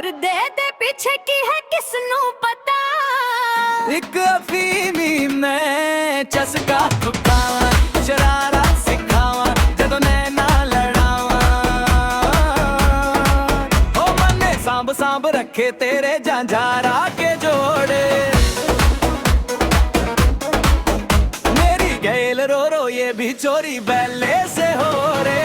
पर्दे दे पीछे की है किसनू पता। एक अफीमी मैं चस्का ठुकावा, शरारा सिखावा, जदों नैना लड़ावा। ओ मन्ने सांभ सांभ रखे तेरे झांझारा के जोड़े। मेरी गैल रो रो ये भी चोरी बैले से हो रे।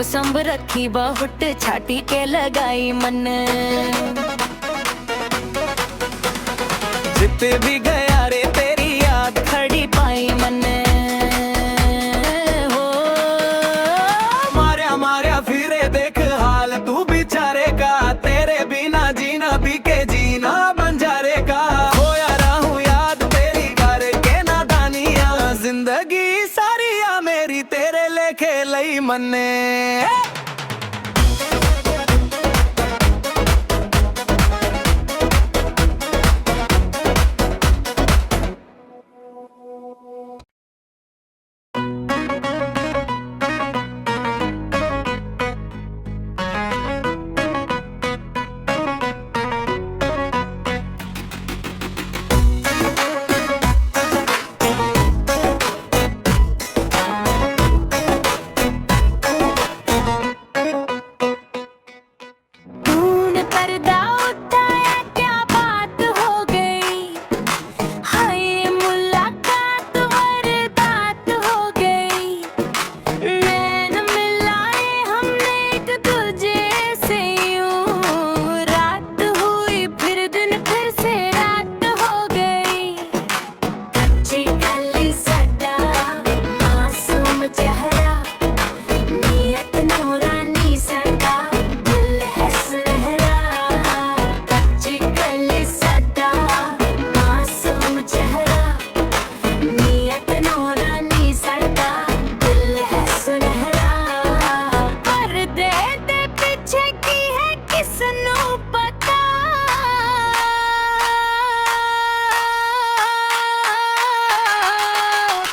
संभ रखी बहुत छाटी के लगाई मन। जिते भी गया रे तेरी याद खड़ी पाई मन। हो मार्या मार्या फिरे देख हाल तू बेचारे का। तेरे बिना जीना भी के जीना बंजारे का। खोया रहूं याद तेरी करके नादानिया। जिंदगी सारी आ मेरी तेरे लेखे लई मन्ने।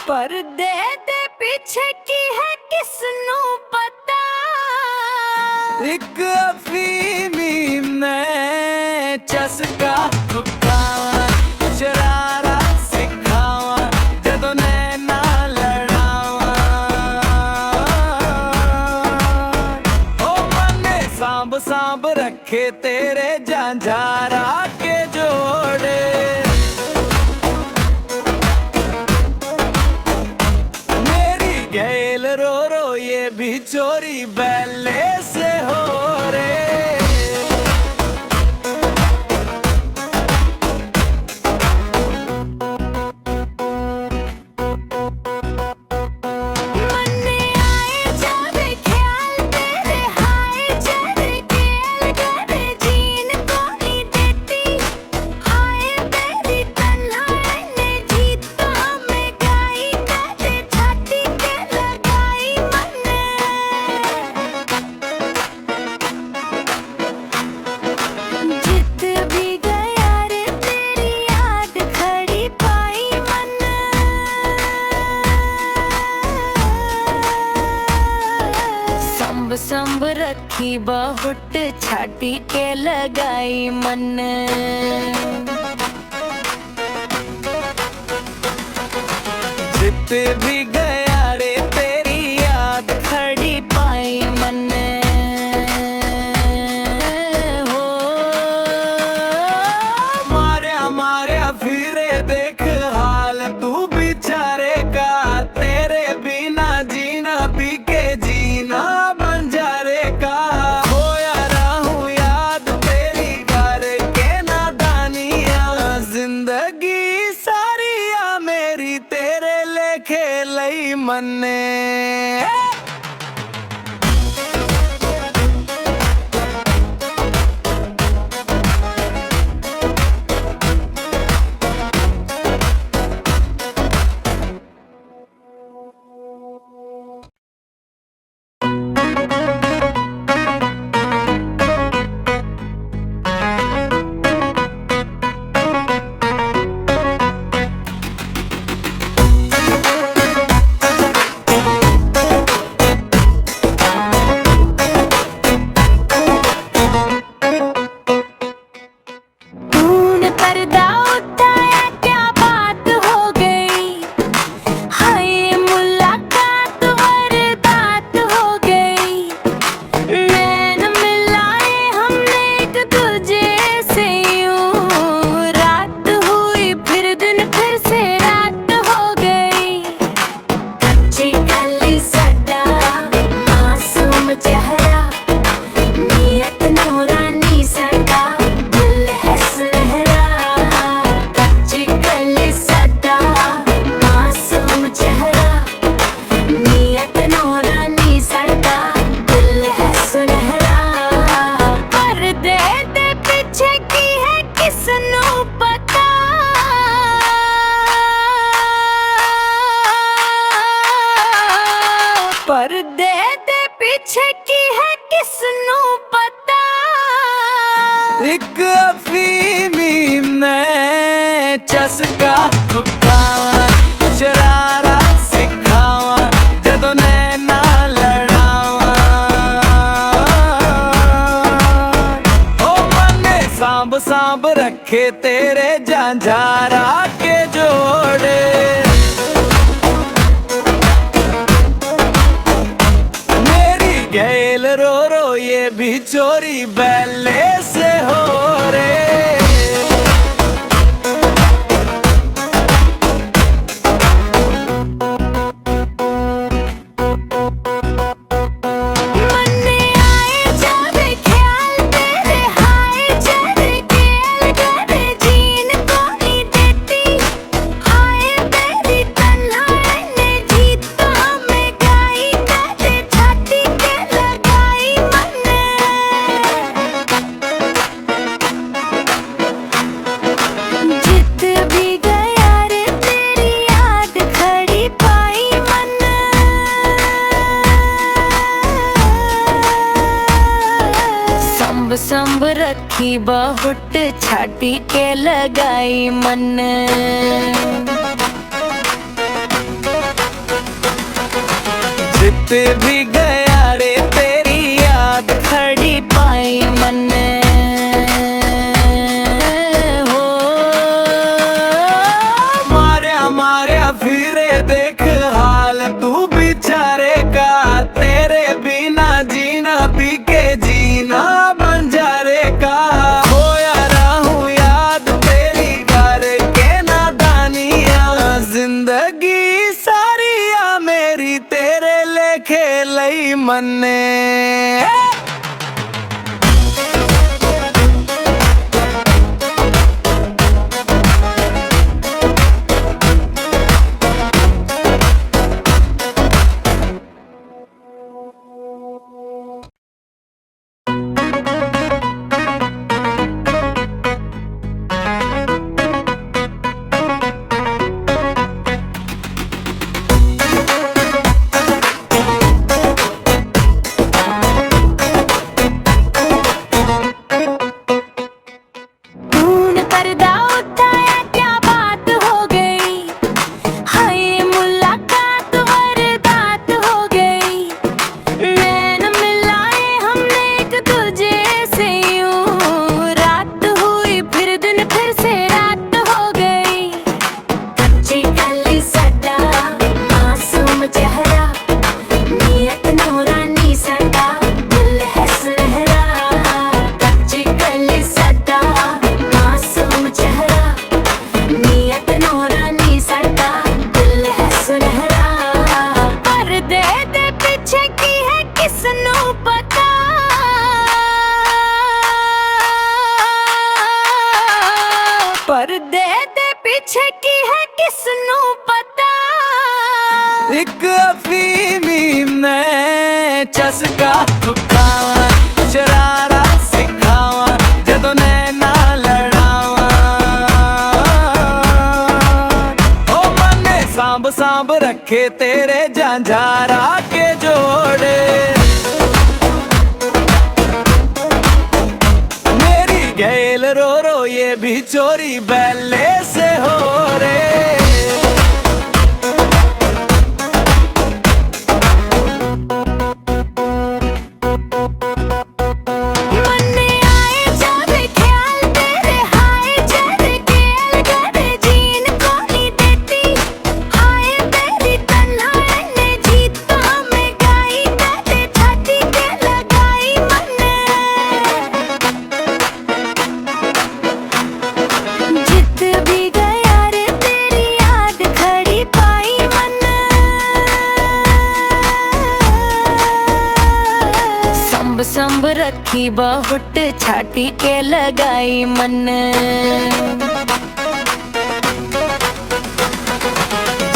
पर्दे दे पीछे की है किसनू पता। एक अफीमी मैं चस्का ठुकावा, शरारा सिखावा, जदों नैना लड़ावा। ओ मन्ने सांभ सांभ रखे तेरे झांझारा के जोड़े। गैल रो रो ये भी चोरी बैले से हो रे। संभ रखी बहुत छाटी के लगाई मन। जिते भी गया रे तेरी याद खड़ी पाई मन। हो मार्या मार्या फिरे देख हाल तू बेचारे का। तेरे बिना जीना भी के जीना बंजारे का। खोया रहूं याद तेरी करके नादानिया। जिंदगी सारी आ मेरी तेरे लेखे लई मन्ने। पर्दे दे पीछे की है किसनू पता। एक अफीमी ने चस्का खावा, शरारा सिखावा, जदों नैना लड़ावा। ओ मने सांभ सांभ रखे तेरे झांझारा के जोड़े। मेरी गैल रो रो ये भी चोरी बैले से हो रे। मन्ने आए जब ख्याल तेरे हाय जरे गेल करे जीन को नहीं देती। आए तेरी तन्हाई ने जीत तो हमें गाई करे छाती के लगाई मन्ने। जित भी गया रे तेरी याद खड़ी पाई मन। संभ संभ रखी बहुत छाती के लगाई मन। जित भी गया रे तेरी याद खड़ी पाई मन। हो मार्या मार्या फिरे देख हाल तू बेचारे का। तेरे बिना जीना पी के जीना बंजारे का। खोया रहूं याद तेरी करके नादानिया। जिंदगी सारिया मेरी तेरे लेखे लई मन्ने। तूने पर्दा उठाया क्या बात हो गई। हाय मुलाकात वारदात हो गई। नैन मिलाए हमने एक दूजे से यूं। रात हुई फिर दिन फिर से रात हो गई। कच्ची गली सदा मासूम चेहरा। नियत नूरानी सदा दिल है सुनहरा। कच्ची गली सदा मासूम चेहरा। नियत नूरानी सदा दिल है सुनहरा। पर्दे दे पीछे की है किसनू पता। पर्दे दे पीछे की है किसनू पता। एक अफीमी ने चस्का खावा, शरारा सिखावा, जदों नैना लड़ावा। ओ मने सांभ सांभ रखे तेरे झांझारा के जोड़े। मेरी गैल रो रो ये भी चोरी बैले से हो रे। मन्ने आए जब ख्याल तेरे हाय जरे गेल करे जीन को नहीं देती। आए तेरी तन्हाई ने जीत तो हमें गाई करे छाती के लगाई मन। जित भी गया रे तेरी याद खड़ी पाई मन। संभ संभ रखी बहुत छाती के लगाई मन।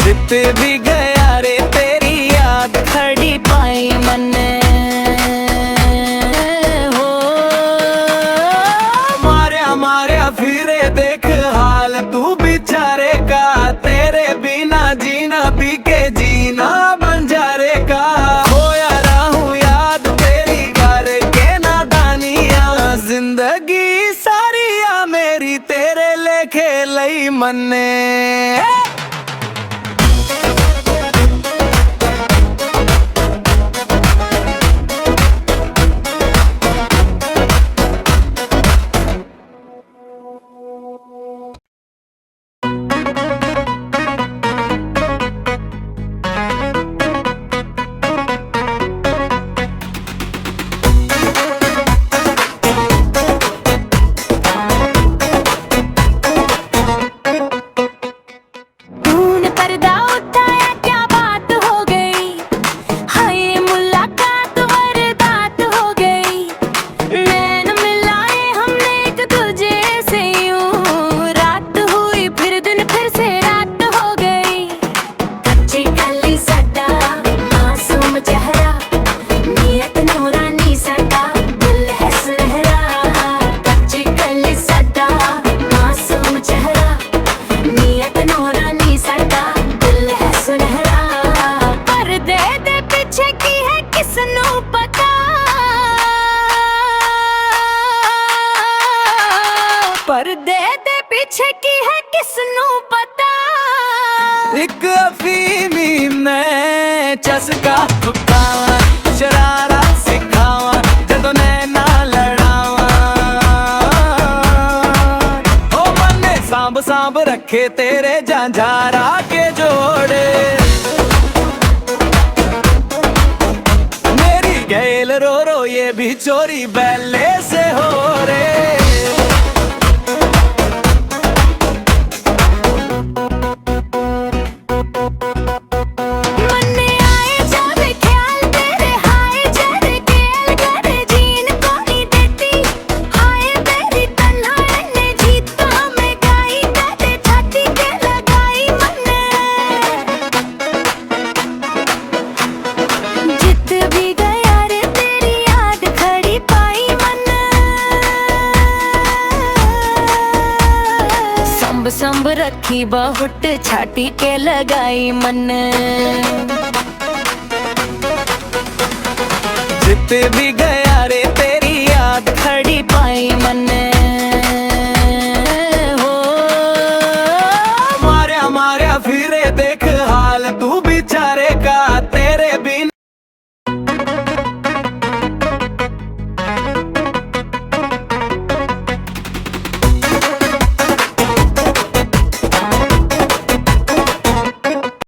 जित भी गया रे तेरी याद खड़ी पाई मन। हो मार्या मार्या फिरे देख हाल तू बेचारे का। तेरे बिना जीना पी के जीना बंजारे का। पर्दे दे पीछे की है किसनू पता, पर्दे दे पीछे की है किसनू पता। एक अफीमी मैं चस्का फुकावा, शरारा सिखावा, जदों नैना लड़ावा। ओ मन्ने सांभ सांभ रखे तेरे झांझारा के जोड़े, मेरी गैल रो रो ये भी चोरी बैले से हो रे। संभ रखी बहुत छाटी के लगाई मन, जित भी गया रे तेरी याद खड़ी पाई मन। हो मार्या मार्या फिरे देख हाल तू बेचारे का, तेरे बिना